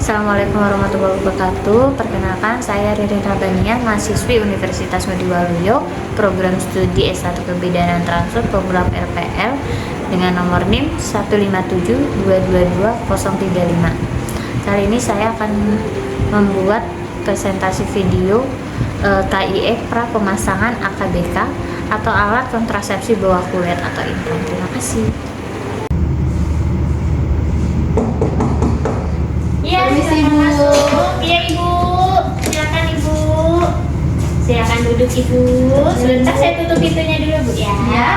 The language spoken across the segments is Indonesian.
Assalamualaikum warahmatullahi wabarakatuh. Perkenalkan, saya Ririn Rabania, mahasiswi Universitas Mediwaluyo, program studi S1 Kebidanan Transfer, program RPL dengan nomor NIM 157222035. Kali ini saya akan membuat presentasi video KIE pra pemasangan AKBK atau alat kontrasepsi bawah kulit atau implan. Terima kasih. Permisi, Bu. Iya, Ibu. Silakan, Ibu. Silakan duduk, Ibu. Sebentar saya tutup pintunya dulu, Bu, ya. Ya.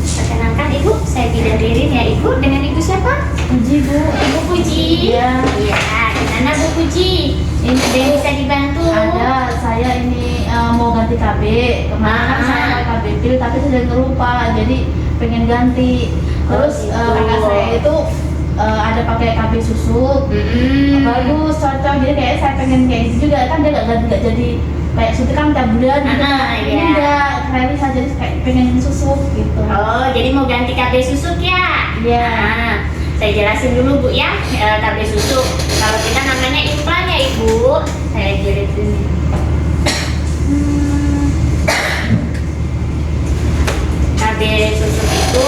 Perkenalkan, Ibu, saya Bidan Ririn ya, Ibu. Dengan Ibu siapa? Puji, Bu. Ibu Puji. Iya. Iya. Gimana, Bu Puji? Ini Ada yang bisa dibantu? Ada, saya ini mau ganti KB. Kemarin kan saya pakai KB pil, tapi saya lupa, jadi pengen ganti. Terus gitu. kakak saya itu ada pakai KB susuk. Bagus, cocok. Jadi kayak saya pengen kayak gitu juga, kan dia nggak jadi kayak suntikan tiap bulan gitu. Ini iya. enggak, keren saja, jadi kayak pengen susuk gitu. Oh, jadi mau ganti KB susuk ya? Iya. Nah, saya jelasin dulu, Bu, ya. KB susuk. Kalau kita namanya implan ya, Ibu. Saya jelasin dulu. KB susuk itu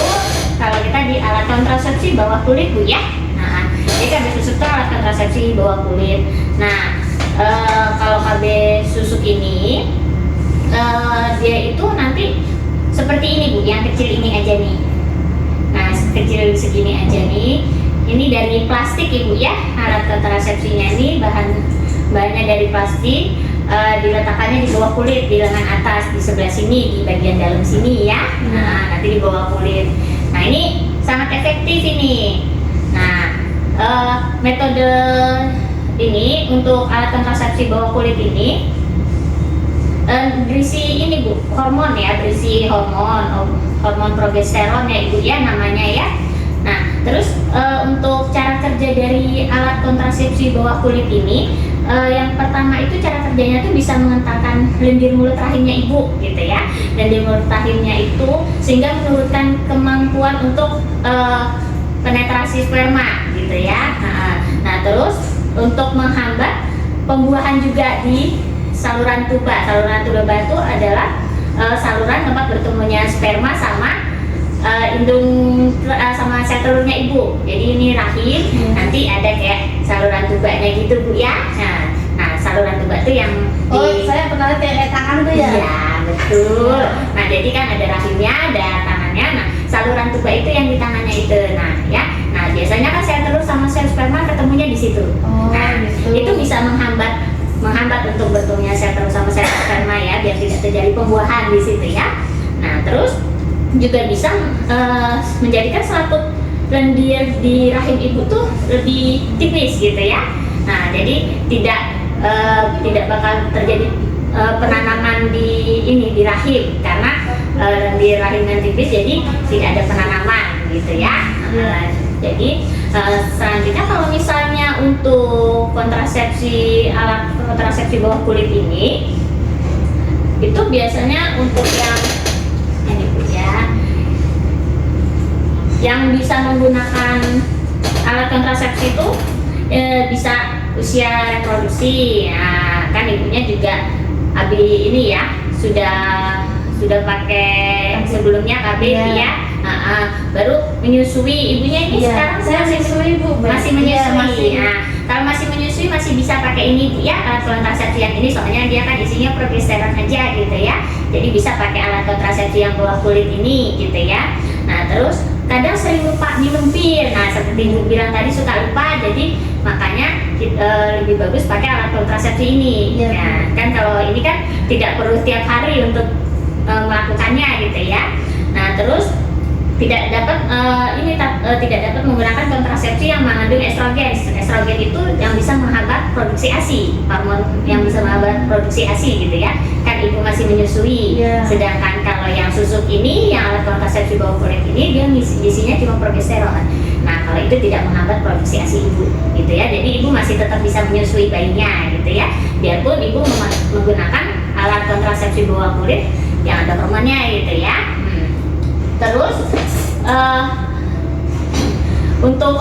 kalau kita di alat kontrasepsi bawah kulit, Bu, ya. Nah, jadi KB susuk itu alat kontrasepsi bawah kulit. Nah, kalau KB susuk ini dia itu nanti seperti ini, Bu, yang kecil ini aja nih. Nah, kecil segini aja nih. Ini dari plastik, Ibu, ya. Alat kontrasepsinya ini bahannya dari plastik. Diletakkannya di bawah kulit, di lengan atas, di sebelah sini, di bagian dalam sini, ya. Nah, nanti di bawah kulit. Nah, ini sangat efektif ini. Nah, metode ini untuk alat kontrasepsi bawah kulit ini berisi ini, Bu, hormon ya, berisi hormon progesteron ya, Ibu, ya, namanya ya. Nah, terus untuk cara kerja dari alat kontrasepsi bawah kulit ini, yang pertama itu cara kerjanya tuh bisa mengentalkan lendir mulut rahimnya Ibu, gitu ya. Lendir mulut rahimnya itu sehingga menurunkan kemampuan untuk penetrasi sperma, gitu ya. Nah, terus untuk menghambat pembuahan juga di saluran tuba. Saluran tuba itu adalah saluran tempat bertemunya sperma sama sama sel telurnya Ibu. Jadi ini rahim, nanti ada kayak saluran tubanya gitu, Bu, ya. Nah, saluran tuba itu yang Saya pernah lihat kayak tangan tuh ya. Iya, betul. Nah, jadi kan ada rahimnya, ada tangannya. Nah, saluran tuba itu yang di tangannya itu. Nah, ya. Nah, biasanya kan sel telur sama sel sperma ketemunya di situ. Nah, Gitu. itu bisa menghambat untuk bertemunya sel telur sama sel sperma ya, biar tidak terjadi pembuahan di situ ya. Nah, terus juga bisa menjadikan selaput lendir di rahim Ibu tuh lebih tipis gitu ya. Nah, jadi tidak bakal terjadi penanaman di rahim karena lendir rahim yang tipis, jadi tidak ada penanaman gitu ya. Jadi selanjutnya kalau misalnya untuk alat kontrasepsi bawah kulit ini itu biasanya untuk yang bisa menggunakan alat kontrasepsi itu bisa usia reproduksi. Nah, kan ibunya juga ini ya sudah pakai sebelumnya KB ya. Baru menyusui ibunya ini sekarang saya menyusui, Bu. masih menyusui. Iya, Nah, kalau masih menyusui masih bisa pakai ini, Bu, ya, alat kontrasepsi yang ini, soalnya dia kan isinya progesteron aja gitu ya. Jadi bisa pakai alat kontrasepsi yang bawah kulit ini gitu ya. Nah, terus kadang sering lupa dilempir. Nah, seperti Ibu bilang tadi suka lupa, jadi makanya lebih bagus pakai alat kontrasepsi ini. Iya. Nah, kan kalau ini kan tidak perlu tiap hari untuk melakukannya gitu ya. Nah, terus tidak dapat menggunakan kontrasepsi yang mengandung estrogen. Estrogen itu yang bisa menghambat produksi ASI, hormon yang bisa menghambat produksi ASI gitu ya. Kan Ibu masih menyusui. Sedangkan kalau yang susuk ini, yang alat kontrasepsi bawah kulit ini, dia isinya cuma progesteron. Nah, kalau itu tidak menghambat produksi ASI Ibu gitu ya. Jadi Ibu masih tetap bisa menyusui bayinya gitu ya. Biarpun Ibu menggunakan alat kontrasepsi bawah kulit yang ada hormonnya gitu ya. Terus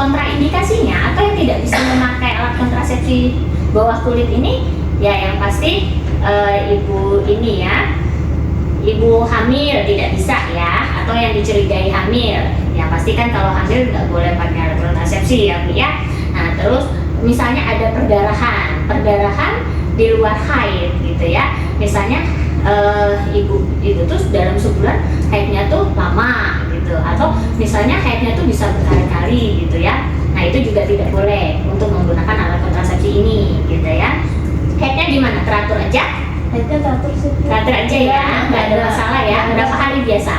kontraindikasinya atau yang tidak bisa memakai alat kontrasepsi bawah kulit ini, ya yang pasti ibu ini ya, ibu hamil tidak bisa ya, atau yang dicurigai hamil. Yang pasti kan kalau hamil nggak boleh pakai alat kontrasepsi ya Bu ya. Nah terus misalnya ada perdarahan di luar haid gitu ya. Misalnya ibu itu tuh dalam sebulan haidnya tuh lama gitu, atau misalnya haidnya tuh bisa berkali-kali gitu ya. Nah itu juga tidak boleh untuk menggunakan alat kontrasepsi ini gitu ya. Haidnya gimana? Teratur aja? Haidnya teratur sih. Teratur aja ya, nggak ada masalah ya. Berapa hari biasa?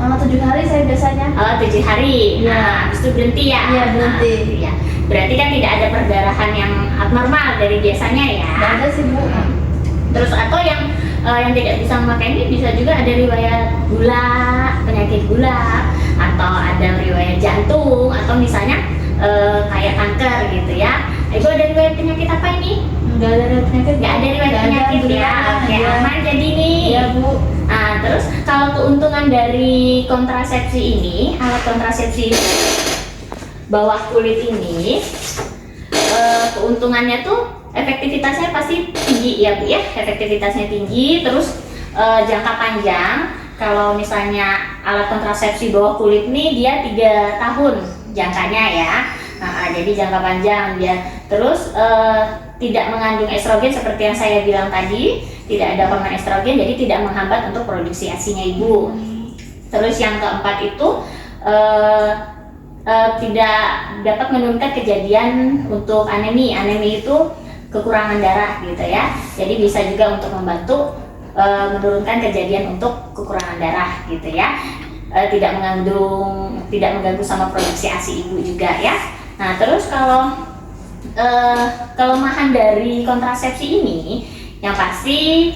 7 hari saya biasanya. Oh 7 hari. Iya. Nah, habis itu berhenti ya? Iya, berhenti. Iya. Berarti kan tidak ada perdarahan yang abnormal dari biasanya ya? Nggak ada sih Bu. Terus atau yang tidak bisa memakai ini bisa juga ada riwayat gula, penyakit gula, atau ada riwayat jantung, atau misalnya kayak kanker gitu ya. Ibu ada riwayat penyakit apa ini? Nggak ada penyakit. Nggak ada riwayat penyakit ya. Oke, aman jadi nih. Iya Bu. Nah, terus kalau keuntungan dari kontrasepsi ini, alat kontrasepsi bawah kulit ini, keuntungannya tuh efektivitasnya pasti tinggi ya Bu ya. Efektivitasnya tinggi, terus jangka panjang. Kalau misalnya alat kontrasepsi bawah kulit ini dia 3 tahun jangkanya ya. Nah, jadi jangka panjang dia. Terus tidak mengandung estrogen seperti yang saya bilang tadi, tidak ada hormon estrogen, jadi tidak menghambat untuk produksi ASI-nya ibu. Terus yang keempat itu tidak dapat menurunkan kejadian untuk anemi. Anemi itu kekurangan darah gitu ya. Jadi bisa juga untuk membantu menurunkan kejadian untuk kekurangan darah gitu ya. Tidak mengganggu sama produksi ASI ibu juga ya. Nah terus kalau kelemahan dari kontrasepsi ini, yang pasti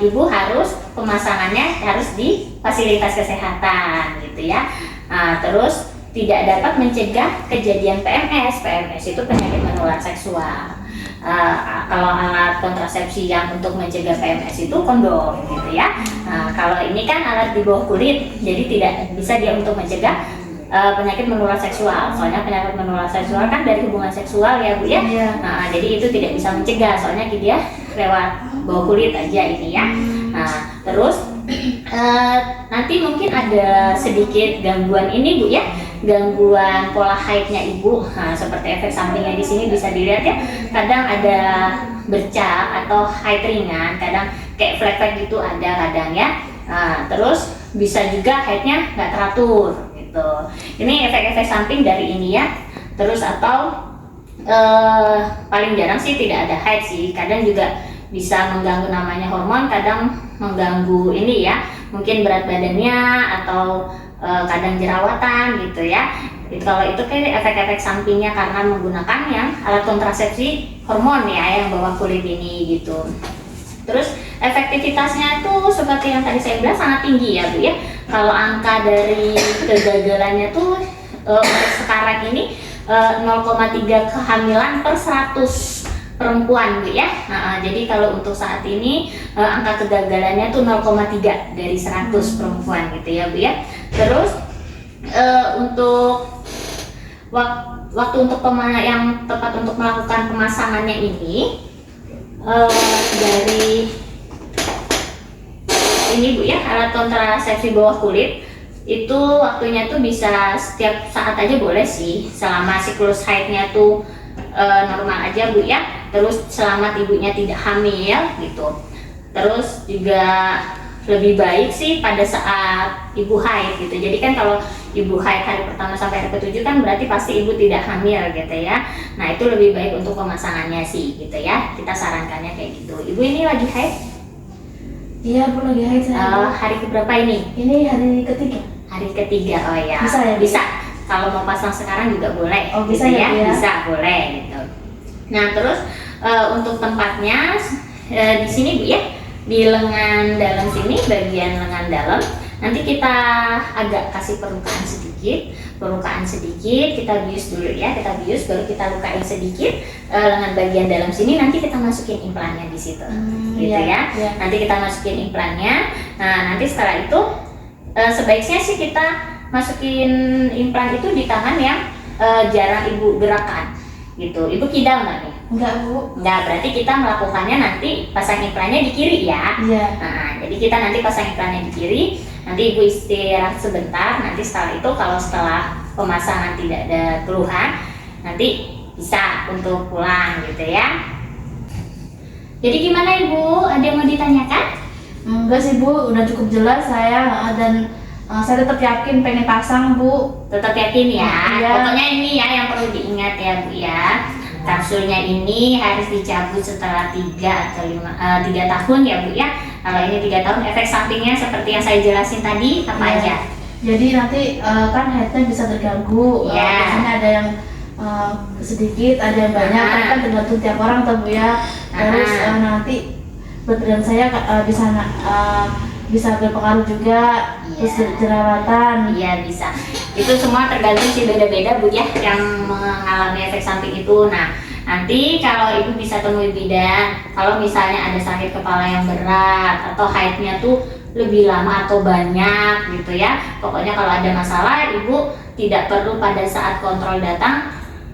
ibu harus pemasangannya harus di fasilitas kesehatan gitu ya. Nah, terus tidak dapat mencegah kejadian PMS. PMS itu penyakit menular seksual. Kalau alat kontrasepsi yang untuk mencegah PMS itu kondom gitu ya. Nah, kalau ini kan alat di bawah kulit, jadi tidak bisa dia untuk mencegah penyakit menular seksual. Soalnya penyakit menular seksual kan dari hubungan seksual ya Bu ya. Nah, jadi itu tidak bisa mencegah, soalnya dia lewat bawah kulit aja ini ya. Nah, terus nanti mungkin ada sedikit gangguan ini Bu ya, gangguan pola haidnya ibu. Nah, seperti efek sampingnya di sini bisa dilihat ya. Kadang ada bercak atau haid ringan, kadang kayak flek-flek gitu ada kadang ya. Nah, terus bisa juga haidnya nggak teratur gitu. Ini efek-efek samping dari ini ya. Terus atau paling jarang sih tidak ada haid sih. Kadang juga bisa mengganggu namanya hormon, kadang mengganggu ini ya. Mungkin berat badannya atau kadang jerawatan gitu ya. Kalau itu kan efek-efek sampingnya karena menggunakan yang alat kontrasepsi hormon ya, yang bawah kulit ini gitu. Terus efektivitasnya tuh seperti yang tadi saya bilang sangat tinggi ya Bu ya. Kalau angka dari kegagalannya tuh untuk sekarang ini 0,3 kehamilan per 100 perempuan Bu ya. Jadi kalau untuk saat ini angka kegagalannya tuh 0,3 dari 100 perempuan gitu ya Bu ya. Terus untuk waktu untuk yang tepat untuk melakukan pemasangannya ini dari ini Bu ya, alat kontrasepsi bawah kulit itu waktunya tuh bisa setiap saat aja boleh sih, selama siklus haidnya tuh normal aja Bu ya. Terus selama ibunya tidak hamil gitu. Terus juga lebih baik sih pada saat ibu haid gitu. Jadi kan kalau ibu haid hari pertama sampai hari ke-7 kan berarti pasti ibu tidak hamil gitu ya. Nah itu lebih baik untuk pemasangannya sih gitu ya. Kita sarankannya kayak gitu. Ibu ini lagi haid? Iya Bu, lagi haid saya. Hari keberapa ini? Ini hari ketiga. Hari ketiga, oh ya. Bisa ya? Bisa. Kalau mau pasang sekarang juga boleh. Oh bisa gitu ya? Bisa, boleh gitu. Nah terus untuk tempatnya di sini Bu ya, di lengan dalam sini, bagian lengan dalam. Nanti kita agak kasih perlukaan sedikit, kita bius dulu ya, kita bius baru kita lukain sedikit lengan bagian dalam sini. Nanti kita masukin implannya di situ, gitu ya. Nanti kita masukin implannya. Nah nanti setelah itu sebaiknya sih kita masukin implan itu di tangan yang jarang ibu gerakan gitu. Ibu kidal nggak nih? Enggak Bu. Nggak, berarti kita melakukannya nanti pasang iklannya di kiri ya. Iya. Nah, jadi kita nanti pasang iklannya di kiri, nanti ibu istirahat sebentar, nanti setelah itu kalau setelah pemasangan tidak ada keluhan, nanti bisa untuk pulang gitu ya. Jadi gimana ibu? Ada yang mau ditanyakan? Enggak sih Bu, udah cukup jelas saya, dan saya tetap yakin pengen pasang Bu. Tetap yakin ya. Iya. Pokoknya ini ya yang perlu diingat ya Bu ya. Kapsulnya ini harus dicabut setelah 3 atau 3 tahun ya Bu ya. Kalau ini 3 tahun, efek sampingnya seperti yang saya jelasin tadi apa Iya. aja? Jadi nanti kan headnya bisa terganggu. Iya. Biasanya ada yang sedikit, ada yang banyak, kan tergantung tiap orang tuh Bu ya. Terus nanti berat badan saya bisa berpengaruh juga. Iya. Terus jerawatan. Iya bisa. Itu semua tergantung sih beda-beda Bu ya yang mengalami efek samping itu. Nah, nanti kalau ibu bisa temui bidan, kalau misalnya ada sakit kepala yang berat atau haidnya tuh lebih lama atau banyak gitu ya. Pokoknya kalau ada masalah ibu tidak perlu pada saat kontrol datang.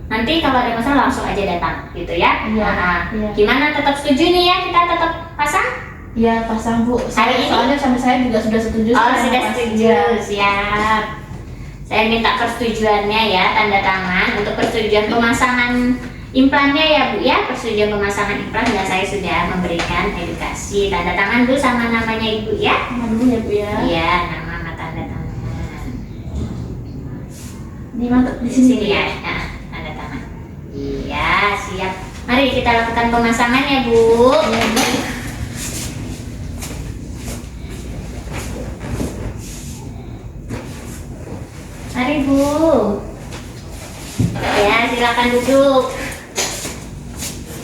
Nanti kalau ada masalah langsung aja datang gitu ya. Iya. Nah, Iya. gimana, tetap setuju nih ya kita tetap pasang? Iya pasang Bu. Hari ini? Soalnya sampai saya juga sudah setuju. Oh saya sudah pasang. setuju, Iya. siap. Saya minta persetujuannya ya, tanda tangan untuk persetujuan pemasangan implannya ya Bu ya. Persetujuan pemasangan implan dan saya sudah memberikan edukasi. Tanda tangan Bu sama namanya ibu ya. Sama dulu ya Bu ya. Iya, nama sama tanda tangan. Ini mantap di Di sini sini ya, nah, tanda tangan. Iya, siap. Mari kita lakukan pemasangan ya Bu. Iya Bu. Mari Bu. Ya, silakan duduk.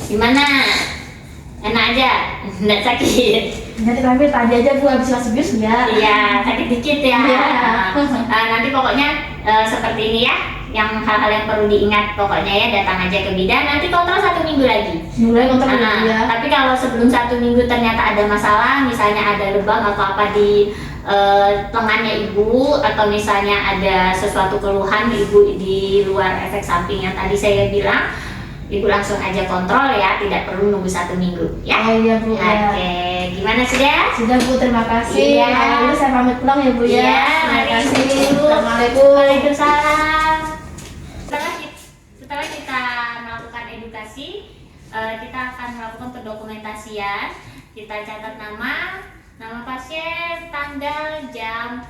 Gimana? Enak aja? Nggak sakit? Nanti tadi aja Bu habis masuk bius ya. Iya, sakit dikit ya. Iya. Nanti pokoknya seperti ini ya. Yang hal-hal yang perlu diingat pokoknya ya, datang aja ke bidan. Nanti kontrol 1 minggu lagi. Mulai kontak Bu Nah, ya. tapi kalau sebelum 1 minggu ternyata ada masalah, misalnya ada lubang atau apa di lengannya ibu, atau misalnya ada sesuatu keluhan ibu di luar efek samping yang tadi saya bilang, ibu langsung aja kontrol ya, tidak perlu nunggu 1 minggu ya. Oh iya Bu. Ya. Oke, gimana sudah? Sudah Bu, terima kasih. Iya. Lalu saya pamit pulang ya Bu ya. Iya, Terima mari, kasih. Bu. Assalamualaikum. Waalaikumsalam. Setelah kita melakukan edukasi, kita akan melakukan pendokumentasian. Kita catat nama pasien, tanggal, jam,